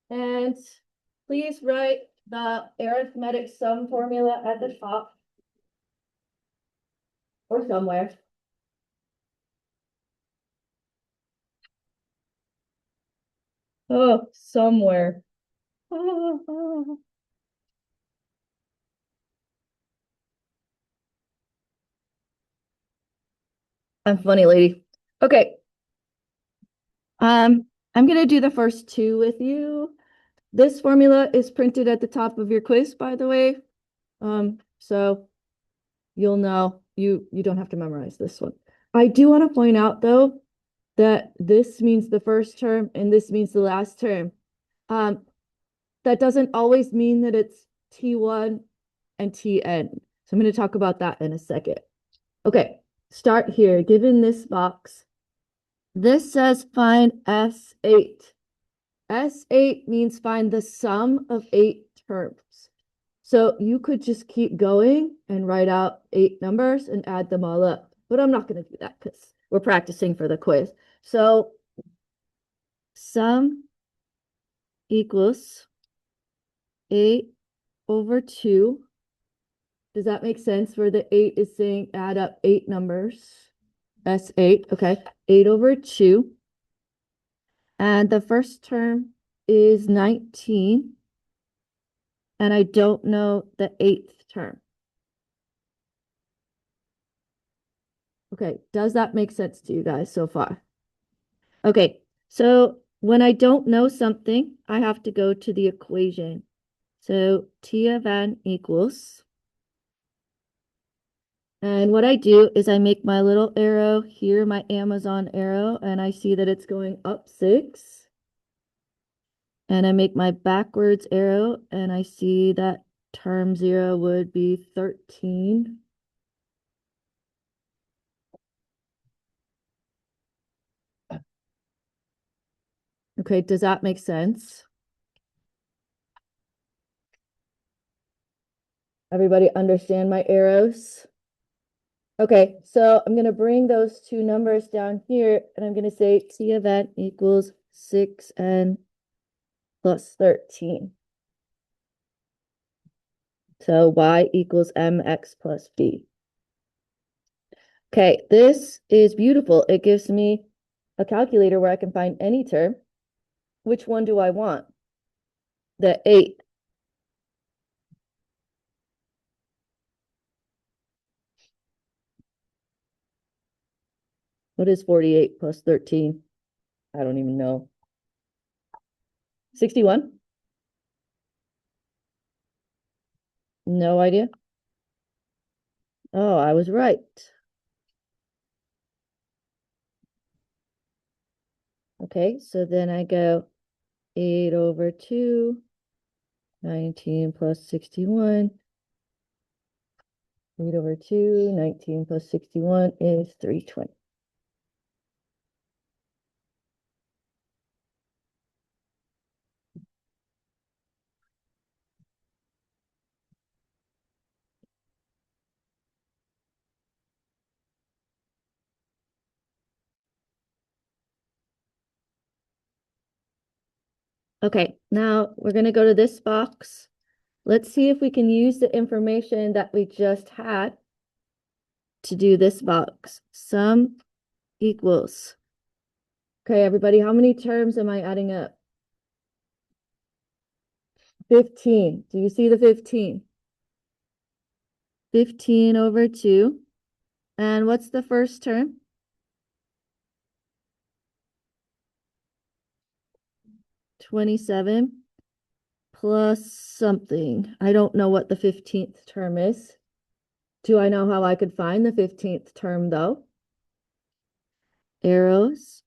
And please write the arithmetic sum formula at the top or somewhere. Oh, somewhere. I'm funny, lady. Okay. I'm gonna do the first two with you. This formula is printed at the top of your quiz, by the way. So you'll know you don't have to memorize this one. I do want to point out though that this means the first term and this means the last term. That doesn't always mean that it's T1 and Tn. So I'm going to talk about that in a second. Okay, start here. Given this box, this says find S8. S8 means find the sum of 8 terms. So you could just keep going and write out 8 numbers and add them all up. But I'm not going to do that because we're practicing for the quiz. So sum equals 8/2. Does that make sense? Where the 8 is saying add up 8 numbers. S8, okay. 8/2. And the first term is 19. And I don't know the 8th term. Okay, does that make sense to you guys so far? Okay, so when I don't know something, I have to go to the equation. So T of n equals, and what I do is I make my little arrow here, my Amazon arrow, and I see that it's going up 6. And I make my backwards arrow, and I see that term 0 would be 13. Okay, does that make sense? Everybody understand my arrows? Okay, so I'm going to bring those two numbers down here, and I'm going to say T of n equals 6n plus 13. So y equals mx plus b. Okay, this is beautiful. It gives me a calculator where I can find any term. Which one do I want? The 8. What is 48 plus 13? I don't even know. 61? No idea. Oh, I was right. Okay, so then I go 8/2, 19 plus 61. 8/2, 19 plus 61 is 320. Okay, now we're going to go to this box. Let's see if we can use the information that we just had to do this box. Sum equals. Okay, everybody, how many terms am I adding up? 15. Do you see the 15? 15/2. And what's the first term? 27 plus something. I don't know what the 15th term is. Do I know how I could find the 15th term though? Arrows.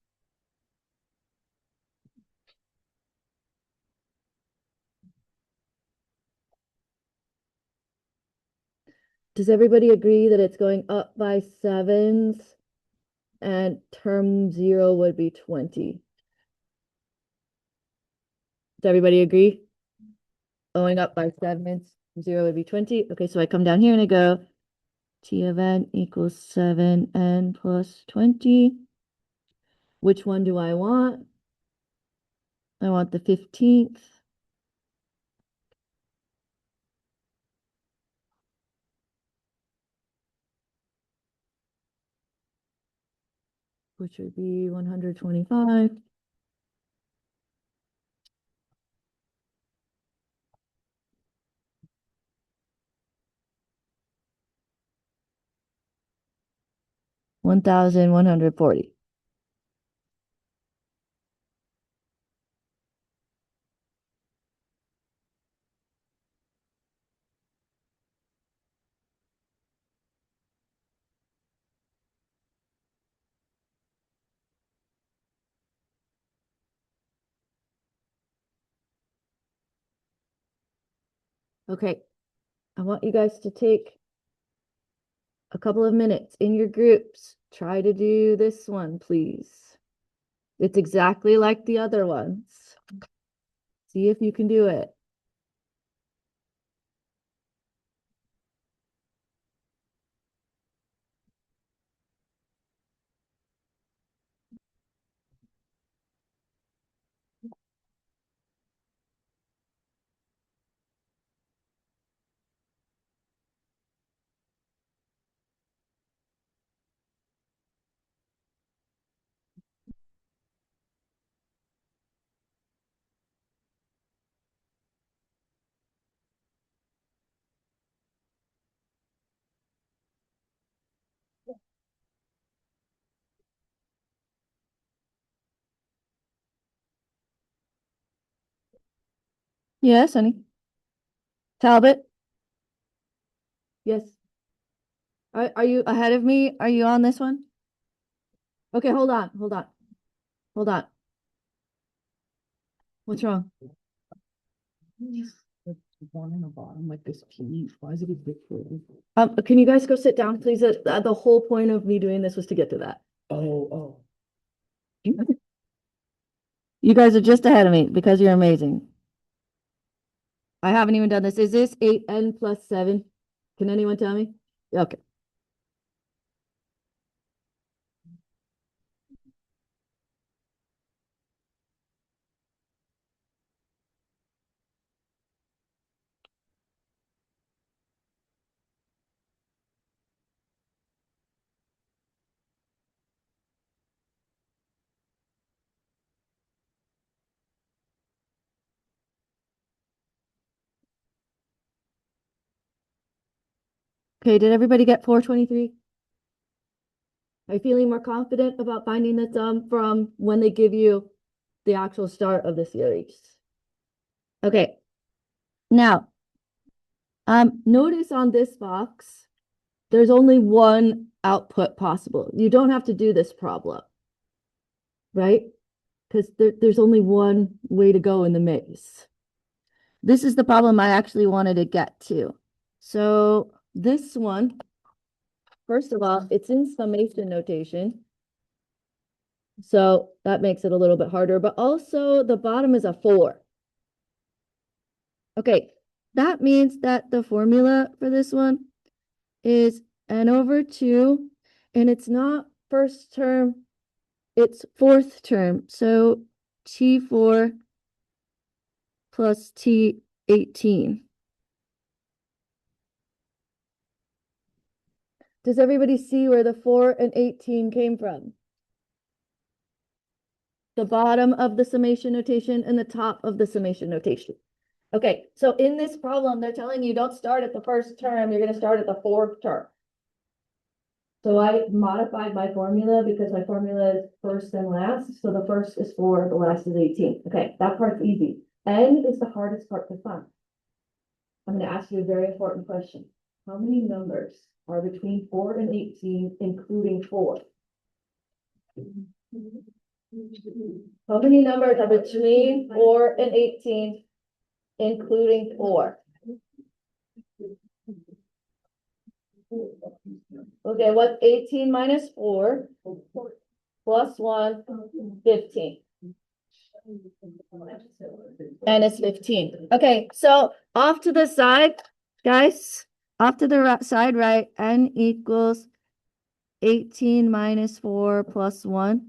Does everybody agree that it's going up by 7s and term 0 would be 20? Does everybody agree? Going up by 7s, 0 would be 20. Okay, so I come down here and I go T of n equals 7n plus 20. Which one do I want? I want the 15th. Which would be 125. $1,140. Okay, I want you guys to take a couple of minutes in your groups. Try to do this one, please. It's exactly like the other ones. See if you can do it. Yes, honey. Talbot? Yes. Are you ahead of me? Are you on this one? Okay, hold on. Hold on. What's wrong? The one on the bottom, like this P, why is it a big photo? Can you guys go sit down, please? The whole point of me doing this was to get to that. Oh. You guys are just ahead of me because you're amazing. I haven't even done this. Is this 8n plus 7? Can anyone tell me? Okay. Okay, did everybody get 423? Are you feeling more confident about finding the sum from when they give you the actual start of the series? Okay. Now, notice on this box, there's only one output possible. You don't have to do this problem, right? Because there's only one way to go in the maze. This is the problem I actually wanted to get to. So this one, first of all, it's in summation notation. So that makes it a little bit harder, but also the bottom is a 4. Okay, that means that the formula for this one is n over 2, and it's not first term, it's fourth term. So T4 plus T18. Does everybody see where the 4 and 18 came from? The bottom of the summation notation and the top of the summation notation. Okay, so in this problem, they're telling you don't start at the first term, you're going to start at the fourth term. So I modified my formula because my formula is first and last. So the first is 4, the last is 18. Okay, that part's easy. N is the hardest part to find. I'm going to ask you a very important question. How many numbers are between 4 and 18, including 4? How many numbers are between 4 and 18, including 4? Okay, what's 18 minus 4? Plus 1, 15. And it's 15. Okay, so off to the side, guys, off to the side, right, n equals 18 minus 4 plus 1,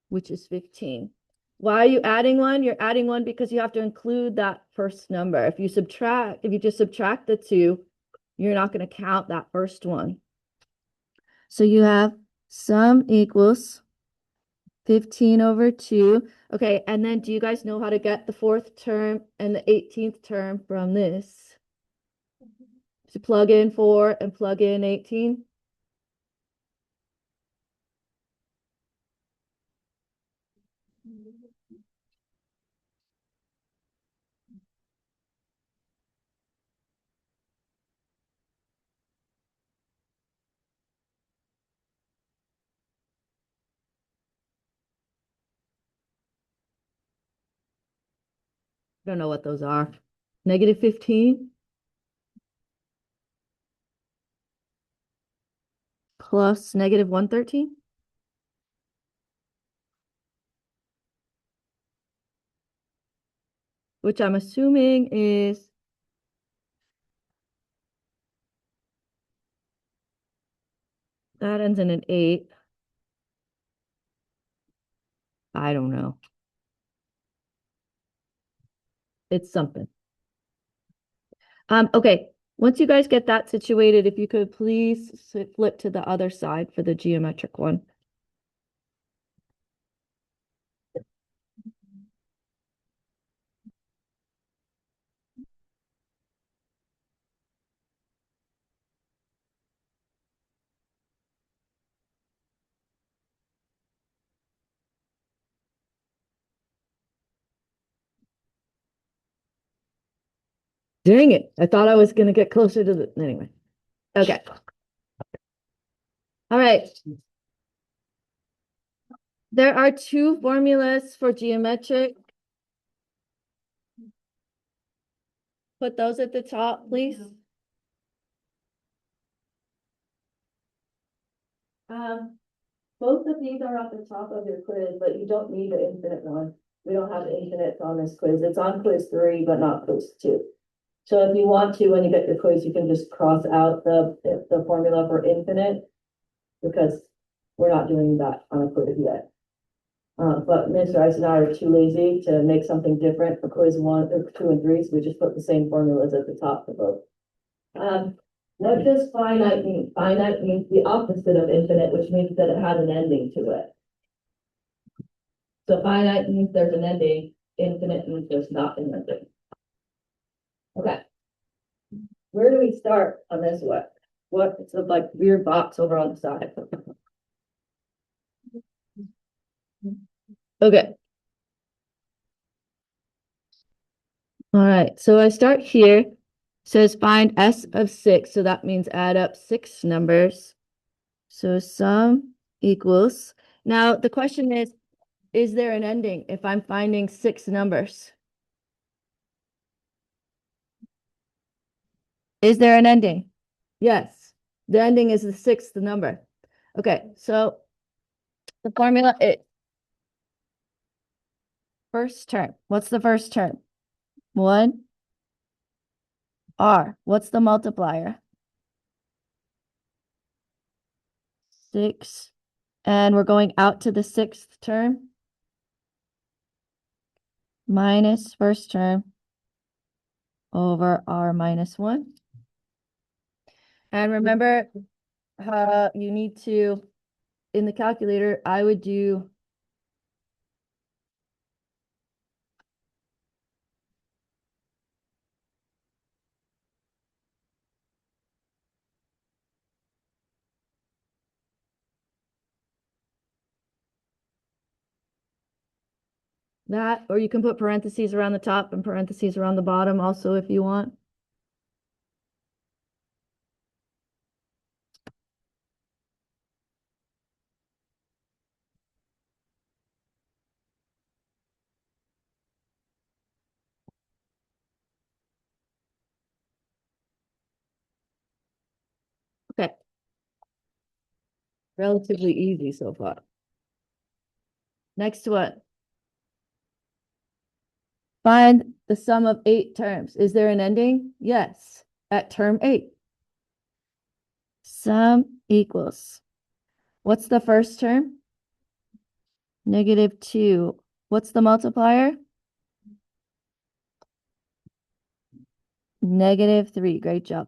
which is 15. Why are you adding one? You're adding one because you have to include that first number. If you just subtract the two, you're not going to count that first one. So you have sum equals 15 over 2. Okay, and then do you guys know how to get the fourth term and the 18th term from this? To plug in 4 and plug in 18? I don't know what those are. Negative 15 plus negative 113? Which I'm assuming is that ends in an 8. I don't know. It's something. Okay. Once you guys get that situated, if you could please flip to the other side for the geometric one. Dang it. I thought I was going to get closer to the, anyway. Okay. All right. There are two formulas for geometric. Put those at the top, please. Both of these are at the top of your quiz, but you don't need the infinite one. We don't have infinites on this quiz. It's on quiz 3, but not quiz 2. So if you want to, when you get your quiz, you can just cross out the formula for infinite because we're not doing that on a quiz yet. But Mr. Rice and I are too lazy to make something different for quiz 1 or 2 and 3, so we just put the same formulas at the top for both. What does finite mean? Finite means the opposite of infinite, which means that it has an ending to it. So finite means there's an ending, infinite means there's not an ending. Okay. Where do we start on this one? What's the like weird box over on the side? Okay. All right. So I start here. It says find S of 6. So that means add up 6 numbers. So sum equals. Now the question is there an ending if I'm finding 6 numbers? Is there an ending? Yes. The ending is the 6th number. Okay, so the formula is first term. What's the first term? 1 R. What's the multiplier? 6. And we're going out to the 6th term. Minus first term over R minus 1. And remember, you need to, in the calculator, I would do that, or you can put parentheses around the top and parentheses around the bottom also if you want. Okay. Relatively easy so far. Next one. Find the sum of 8 terms. Is there an ending? Yes, at term 8. Sum equals. What's the first term? Negative 2. What's the multiplier? -3. Great job.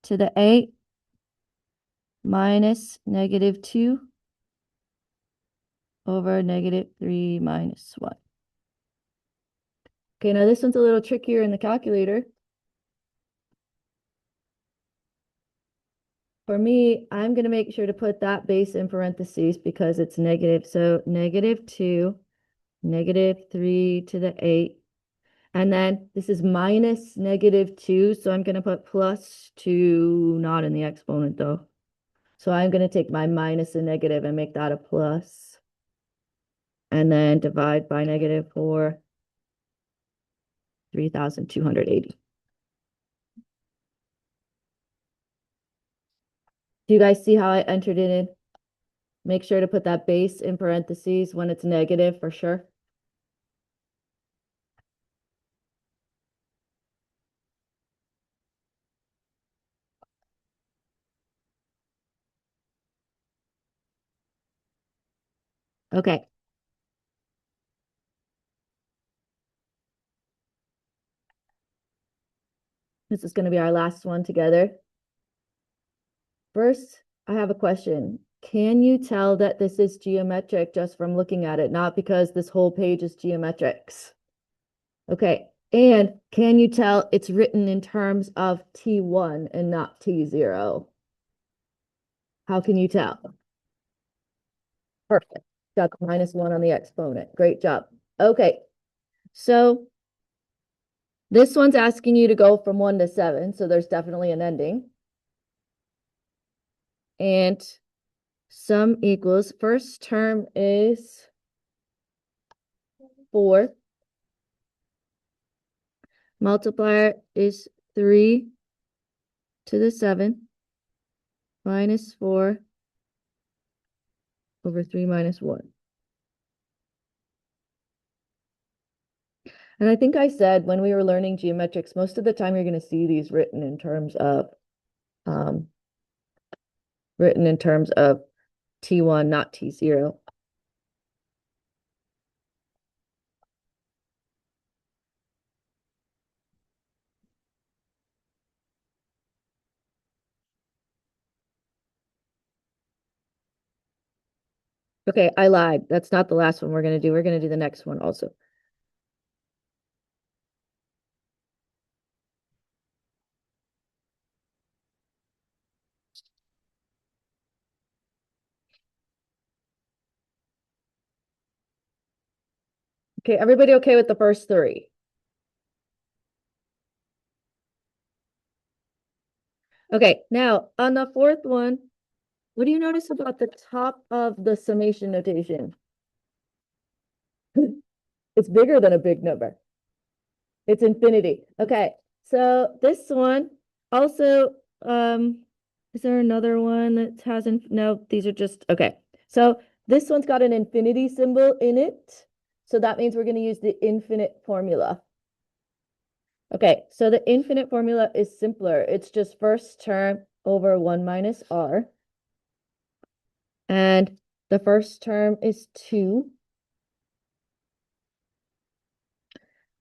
To the 8 minus -2 over -3 minus 1. Okay, now this one's a little trickier in the calculator. For me, I'm going to make sure to put that base in parentheses because it's negative. So -2, -3 to the 8. And then this is minus -2. So I'm going to put +2, not in the exponent though. So I'm going to take my minus and negative and make that a plus. And then divide by -4, 3,280. Do you guys see how I entered it in? Make sure to put that base in parentheses when it's negative for sure. Okay. This is going to be our last one together. First, I have a question. Can you tell that this is geometric just from looking at it, not because this whole page is geometrics? Okay. And can you tell it's written in terms of T1 and not T0? How can you tell? Perfect. Got the -1 on the exponent. Great job. Okay. So this one's asking you to go from 1 to 7. So there's definitely an ending. And sum equals, first term is 4. Multiplier is 3 to the 7 minus 4 over 3 minus 1. And I think I said when we were learning geometrics, most of the time you're going to see these written in terms of T1, not T0. Okay, I lied. That's not the last one we're going to do. We're going to do the next one also. Okay, everybody okay with the first 3? Okay, now on the fourth one, what do you notice about the top of the summation notation? It's bigger than a big number. It's infinity. Okay, so this one also, is there another one that hasn't? No, these are just, okay. So this one's got an infinity symbol in it. So that means we're going to use the infinite formula. Okay, so the infinite formula is simpler. It's just first term over 1 minus r. And the first term is 2.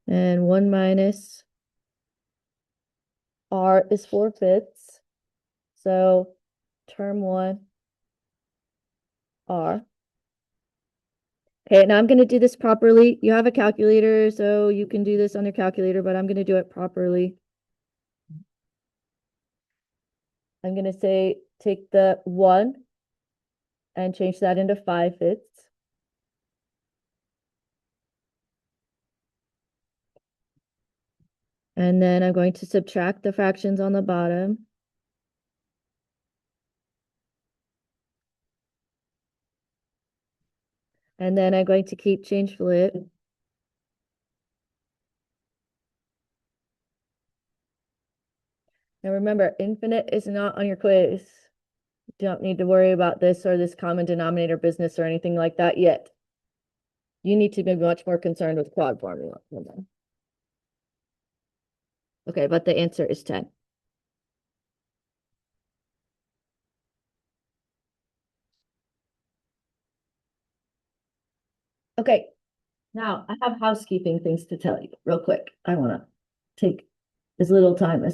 And 1 minus r is 4/5. So term 1, r. Okay, now I'm going to do this properly. You have a calculator, so you can do this on your calculator, but I'm going to do it properly. I'm going to say take the 1 and change that into 5/5. And then I'm going to subtract the fractions on the bottom. And then I'm going to keep change flip. Now remember, infinite is not on your quiz. You don't need to worry about this or this common denominator business or anything like that yet. You need to be much more concerned with quad formula. Okay, but the answer is 10. Okay, Now, I have housekeeping things to tell you real quick. I want to take as little time as